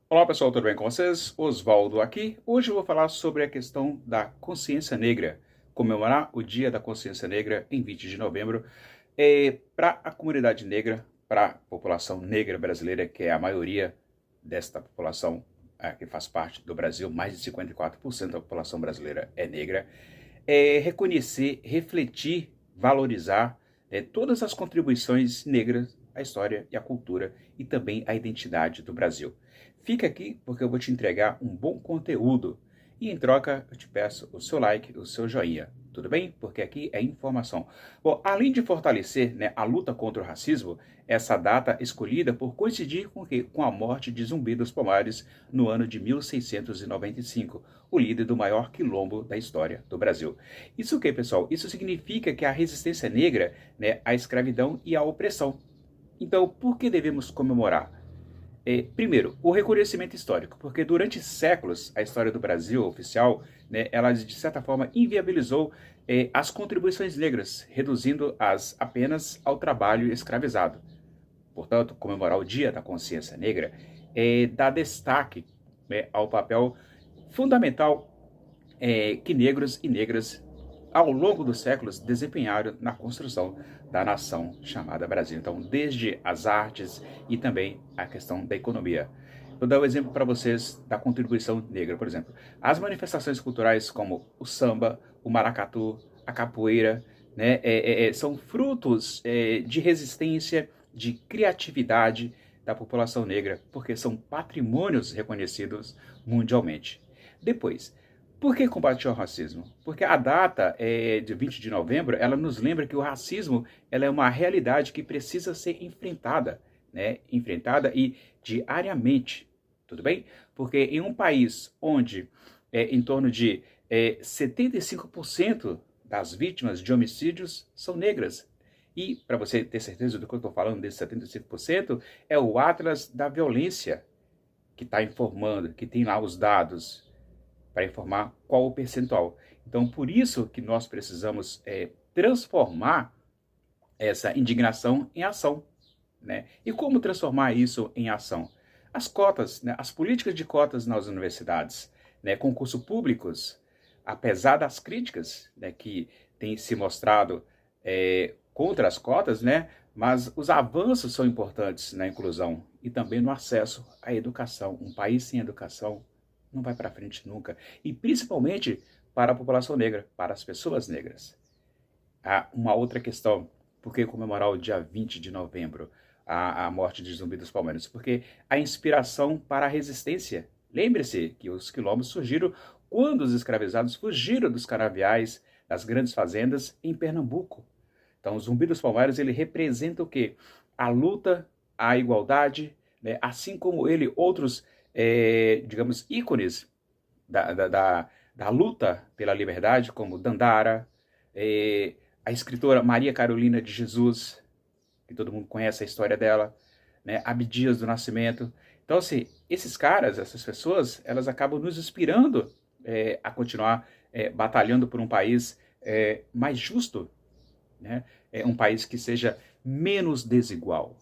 Olá pessoal, tudo bem com vocês? Oswaldo aqui. Hoje eu vou falar sobre a questão da consciência negra. Comemorar o Dia da Consciência Negra em 20 de novembro para a comunidade negra, para a população negra brasileira, que é a maioria desta população que faz parte do Brasil, mais de 54% da população brasileira é negra. Reconhecer, refletir, valorizar todas as contribuições negras à história e à cultura e também à identidade do Brasil. Fica aqui porque eu vou te entregar um bom conteúdo e em troca eu te peço o seu like, o seu joinha. Tudo bem? Porque aqui é informação. Bom, além de fortalecer a luta contra o racismo, essa data escolhida por coincidir com a morte de Zumbi dos Palmares no ano de 1695, o líder do maior quilombo da história do Brasil. Isso o que, pessoal? Isso significa que a resistência negra à escravidão e à opressão. Então, por que devemos comemorar? Primeiro, o reconhecimento histórico, porque durante séculos a história do Brasil oficial, ela de certa forma inviabilizou as contribuições negras, reduzindo-as apenas ao trabalho escravizado. Portanto, comemorar o Dia da Consciência Negra dá destaque ao papel fundamental que negros e negras ao longo dos séculos desempenharam na construção da nação chamada Brasil. Então, desde as artes e também a questão da economia. Vou dar um exemplo para vocês da contribuição negra, por exemplo. As manifestações culturais como o samba, o maracatu, a capoeira, são frutos de resistência, de criatividade da população negra, porque são patrimônios reconhecidos mundialmente. Depois, por que combater o racismo? Porque a data de 20 de novembro, ela nos lembra que o racismo ela é uma realidade que precisa ser enfrentada, enfrentada e diariamente, tudo bem? Porque em um país onde em torno de 75% das vítimas de homicídios são negras, e para você ter certeza do que eu estou falando desses 75%, é o Atlas da Violência que está informando, que tem lá os dados, para informar qual o percentual. Então, por isso que nós precisamos transformar essa indignação em ação. E como transformar isso em ação? As cotas, as políticas de cotas nas universidades, concursos públicos, apesar das críticas que têm se mostrado contra as cotas, mas os avanços são importantes na inclusão e também no acesso à educação. Um país sem educação não vai para frente nunca. E principalmente para a população negra, para as pessoas negras. Há uma outra questão. Por que comemorar o dia 20 de novembro, a morte de Zumbi dos Palmares? Porque a inspiração para a resistência. Lembre-se que os quilombos surgiram quando os escravizados fugiram dos canaviais, das grandes fazendas em Pernambuco. Então, o Zumbi dos Palmares, ele representa o quê? A luta, a igualdade, assim como ele, outros digamos, ícones da luta pela liberdade, como Dandara, a escritora Maria Carolina de Jesus, que todo mundo conhece a história dela, Abdias do Nascimento. Então, assim, esses caras, essas pessoas, elas acabam nos inspirando a continuar batalhando por um país mais justo, um país que seja menos desigual.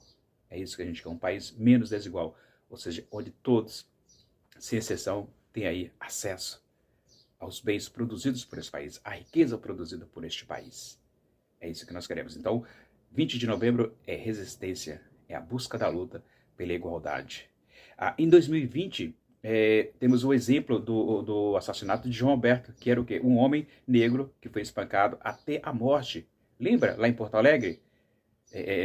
É isso que a gente quer, um país menos desigual. Ou seja, onde todos, sem exceção, têm aí acesso aos bens produzidos por esse país, à riqueza produzida por este país. É isso que nós queremos. Então, 20 de novembro é resistência, é a busca da luta pela igualdade. Em 2020, temos o exemplo do assassinato de João Alberto, que era o quê? Um homem negro que foi espancado até a morte. Lembra, lá em Porto Alegre?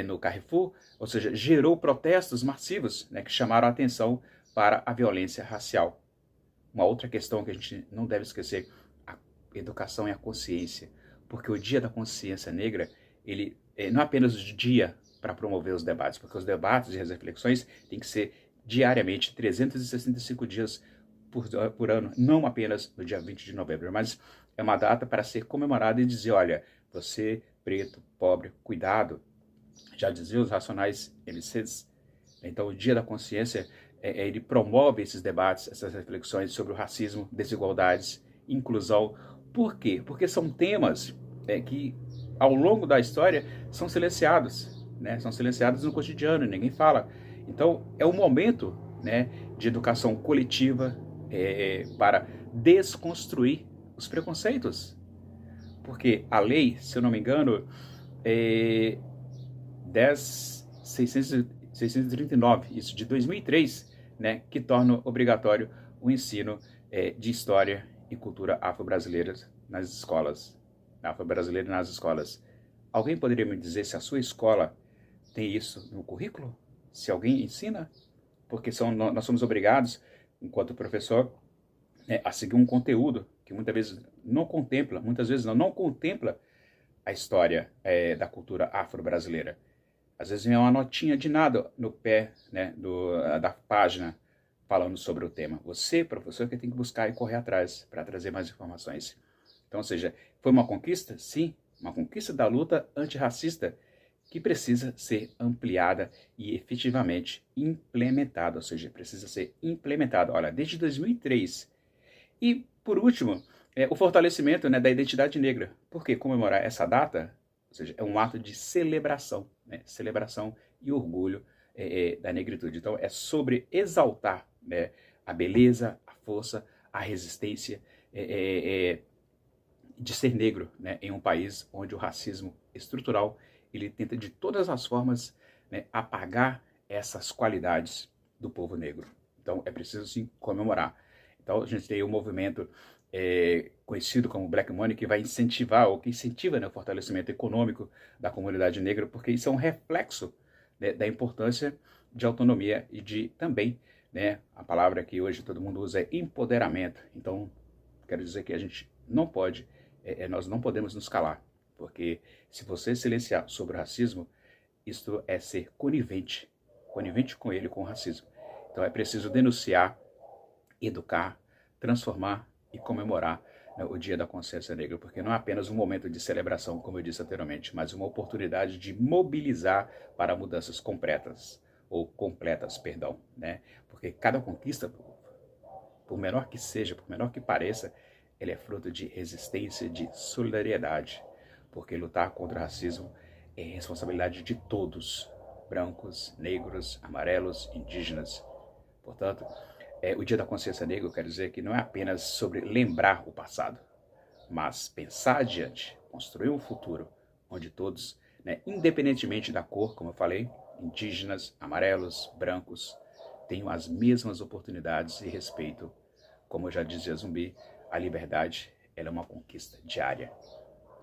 No Carrefour, ou seja, gerou protestos massivos que chamaram a atenção para a violência racial. Uma outra questão que a gente não deve esquecer, a educação e a consciência, porque o Dia da Consciência Negra, ele não é apenas o dia para promover os debates, porque os debates e as reflexões têm que ser diariamente, 365 dias por ano, não apenas no dia 20 de novembro, mas é uma data para ser comemorada e dizer, olha, você, preto, pobre, cuidado. Já diziam os racionais MCs. Então, o Dia da Consciência, ele promove esses debates, essas reflexões sobre o racismo, desigualdades, inclusão. Por quê? Porque são temas que, ao longo da história, são silenciados. São silenciados no cotidiano, ninguém fala. Então, é o momento de educação coletiva para desconstruir os preconceitos. Porque a lei, se eu não me engano, é 10.639, isso de 2003, né, que torna obrigatório o ensino de história e cultura afro-brasileira nas escolas. Afro-brasileira nas escolas. Alguém poderia me dizer se a sua escola tem isso no currículo? Se alguém ensina? Porque nós somos obrigados, enquanto professor, a seguir um conteúdo que muitas vezes não contempla a história da cultura afro-brasileira. Às vezes vem uma notinha de nada no pé, né, da página falando sobre o tema. Você, professor, que tem que buscar e correr atrás para trazer mais informações. Então, ou seja, foi uma conquista? Sim, uma conquista da luta antirracista que precisa ser ampliada e efetivamente implementada, ou seja, precisa ser implementada, olha, desde 2003. E, por último, o fortalecimento, né, da identidade negra. Por que comemorar essa data? Ou seja, é um ato de celebração, né, celebração e orgulho da negritude. Então, é sobre exaltar, né, a beleza, a força, a resistência de ser negro, né, em um país onde o racismo estrutural ele tenta de todas as formas, né, apagar essas qualidades do povo negro. Então é preciso sim comemorar. Então a gente tem um movimento conhecido como Black Money que vai incentivar, ou que incentiva, né, o fortalecimento econômico da comunidade negra, porque isso é um reflexo, né, da importância de autonomia e de também, né, a palavra que hoje todo mundo usa é empoderamento. Então quero dizer que a gente não pode, nós não podemos nos calar. Porque se você silenciar sobre o racismo, isto é ser conivente com ele, com o racismo. Então é preciso denunciar, educar, transformar e comemorar, né, o Dia da Consciência Negra, porque não é apenas um momento de celebração, como eu disse anteriormente, mas uma oportunidade de mobilizar para mudanças completas, né? Porque cada conquista, por menor que seja, por menor que pareça, ele é fruto de resistência, de solidariedade, porque lutar contra o racismo é responsabilidade de todos, brancos, negros, amarelos, indígenas. Portanto, o Dia da Consciência Negra, eu quero dizer que não é apenas sobre lembrar o passado, mas pensar adiante, construir um futuro onde todos, né, independentemente da cor, como eu falei, indígenas, amarelos, brancos, tenham as mesmas oportunidades e respeito. Como eu já dizia Zumbi, a liberdade ela é uma conquista diária.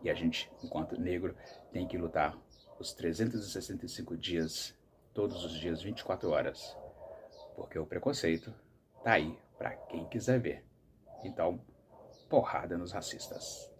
E a gente, enquanto negro, tem que lutar os 365 dias, todos os dias, 24 horas. Porque o preconceito tá aí para quem quiser ver. Então, porrada nos racistas.